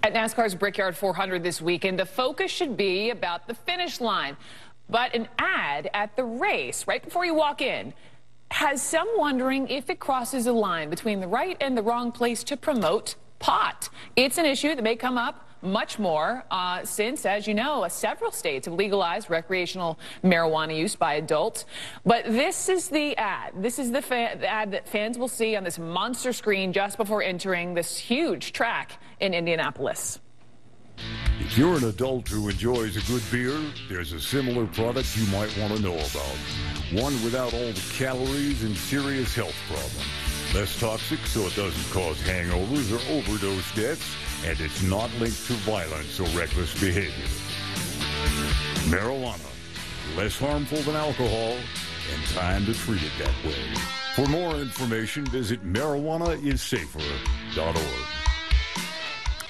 At NASCAR's Brickyard 400 this weekend, the focus should be about the finish line. But an ad at the race, right before you walk in, has some wondering if it crosses a line between the right and the wrong place to promote pot. It's an issue that may come up much more since, as you know, several states have legalized recreational marijuana use by adults. But this is the ad. This is the ad that fans will see on this monster screen just before entering this huge track in Indianapolis. If you're an adult who enjoys a good beer, there's a similar product you might want to know about. One without all the calories and serious health problems. Less toxic so it doesn't cause hangovers or overdose deaths, and it's not linked to violence or reckless behavior. Marijuana, less harmful than alcohol, and time to treat it that way. For more information, visit marijuanaissafer.org.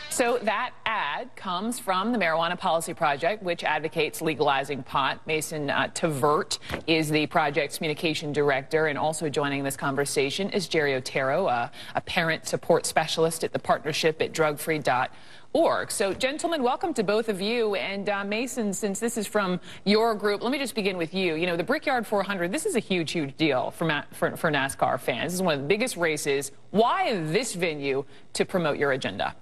So that ad comes from the Marijuana Policy Project, which advocates legalizing pot. Mason Tvert is the project's communication director, and also joining this conversation is Jerry Otero, a parent support specialist at the partnership at drugfree.org. So, gentlemen, welcome to both of you. And Mason, since this is from your group, let me just begin with you. You know, the Brickyard 400, this is a huge, huge deal for NASCAR fans. This is one of the biggest races. Why this venue to promote your agenda?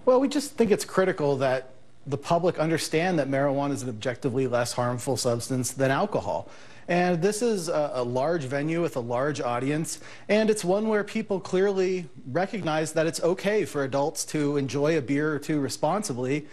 Well, we just think it's critical that the public understand that marijuana is an objectively less harmful substance than alcohol. And this is a large venue with a large audience, and it's one where people clearly recognize that it's okay for adults to enjoy a beer or two responsibly.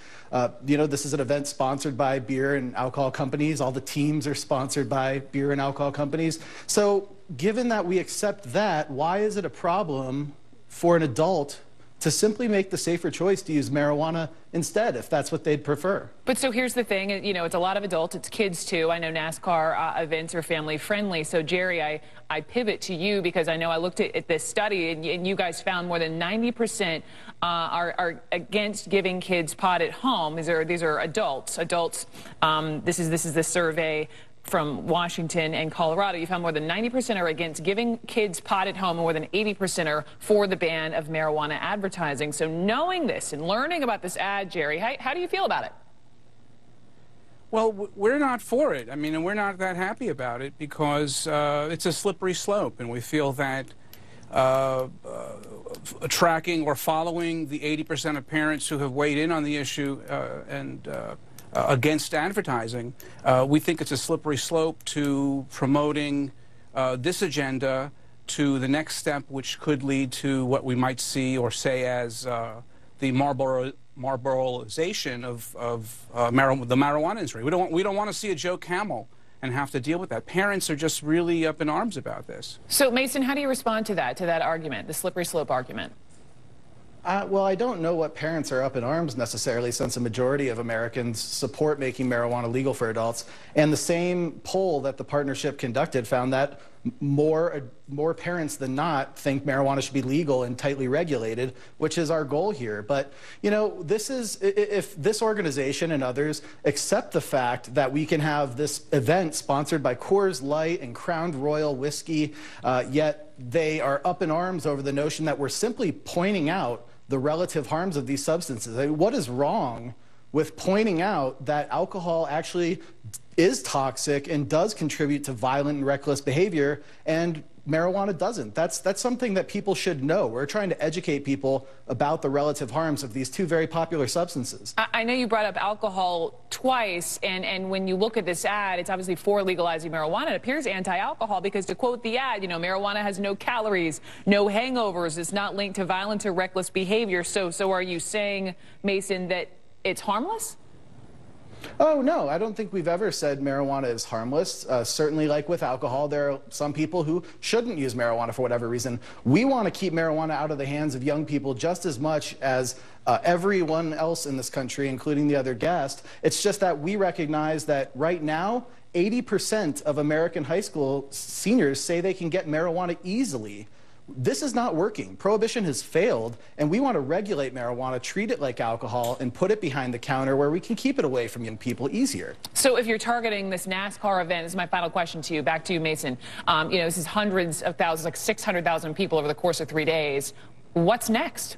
You know, this is an event sponsored by beer and alcohol companies. All the teams are sponsored by beer and alcohol companies. So given that we accept that, why is it a problem for an adult to simply make the safer choice to use marijuana instead, if that's what they'd prefer? But so here's the thing, you know, it's a lot of adults, it's kids too. I know NASCAR events are family friendly. So Jerry, I pivot to you because I know I looked at this study and you guys found more than 90% are against giving kids pot at home. These are adults. This is the survey from Washington and Colorado. You found more than 90% are against giving kids pot at home, and more than 80% are for the ban of marijuana advertising. So knowing this and learning about this ad, Jerry, how do you feel about it? Well, we're not for it. I mean, and we're not that happy about it because it's a slippery slope, and we feel that tracking or following the 80% of parents who have weighed in on the issue against advertising, we think it's a slippery slope to promoting this agenda to the next step, which could lead to what we might see or say as the Marlboroization of the marijuana industry. We don't want to see a Joe Camel and have to deal with that. Parents are just really up in arms about this. So, Mason, how do you respond to that argument, the slippery slope argument? Well, I don't know what parents are up in arms necessarily, since a majority of Americans support making marijuana legal for adults. And the same poll that the partnership conducted found that more parents than not think marijuana should be legal and tightly regulated, which is our goal here. But, you know, if this organization and others accept the fact that we can have this event sponsored by Coors Light and Crown Royal whiskey, yet they are up in arms over the notion that we're simply pointing out the relative harms of these substances. I mean, what is wrong with pointing out that alcohol actually is toxic and does contribute to violent and reckless behavior, and marijuana doesn't? That's something that people should know. We're trying to educate people about the relative harms of these two very popular substances. I know you brought up alcohol twice, and when you look at this ad, it's obviously for legalizing marijuana. It appears anti-alcohol because, to quote the ad, you know, marijuana has no calories, no hangovers, it's not linked to violence or reckless behavior. So are you saying, Mason, that it's harmless? Oh, no, I don't think we've ever said marijuana is harmless. Certainly, like with alcohol, there are some people who shouldn't use marijuana for whatever reason. We want to keep marijuana out of the hands of young people just as much as everyone else in this country, including the other guest. It's just that we recognize that right now, 80% of American high school seniors say they can get marijuana easily. This is not working. Prohibition has failed, and we want to regulate marijuana, treat it like alcohol, and put it behind the counter where we can keep it away from young people easier. So if you're targeting this NASCAR event, this is my final question to you, back to you, Mason. You know, this is hundreds of thousands, like 600,000 people over the course of 3 days. What's next?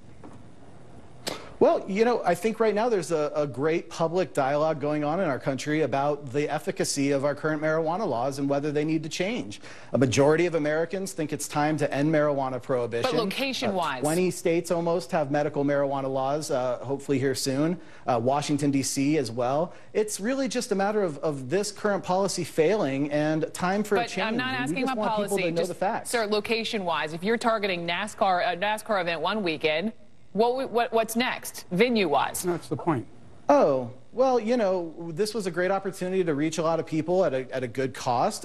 Well, you know, I think right now there's a great public dialogue going on in our country about the efficacy of our current marijuana laws and whether they need to change. A majority of Americans think it's time to end marijuana prohibition. But location-wise? 20 states almost have medical marijuana laws, hopefully here soon. Washington, D.C. as well. It's really just a matter of this current policy failing and time for a change. But I'm not asking about policy. policy. People to know the facts. Sir, location-wise, if you're targeting NASCAR, a NASCAR event one weekend, what's next, venue-wise? That's the point. Oh, well, you know, this was a great opportunity to reach a lot of people at a good cost.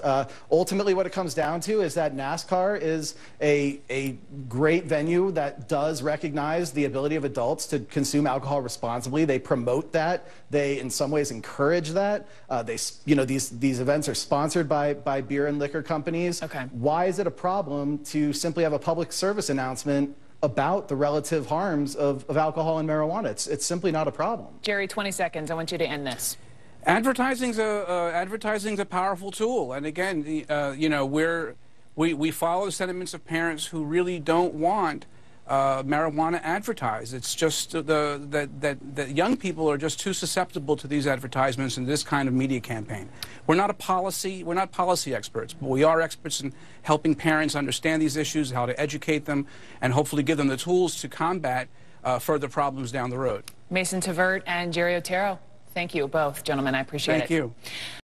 Ultimately, what it comes down to is that NASCAR is a great venue that does recognize the ability of adults to consume alcohol responsibly. They promote that. They, in some ways, encourage that. These events are sponsored by beer and liquor companies. Okay. Why is it a problem to simply have a public service announcement about the relative harms of alcohol and marijuana? It's simply not a problem. Jerry, 20 seconds. I want you to end this. Advertising's a powerful tool, and again, we follow the sentiments of parents who really don't want marijuana advertised. It's just that young people are just too susceptible to these advertisements and this kind of media campaign. We're not policy experts, but we are experts in helping parents understand these issues, how to educate them, and hopefully give them the tools to combat further problems down the road. Mason Tvert and Jerry Otero, thank you both, gentlemen. I appreciate it. Thank you.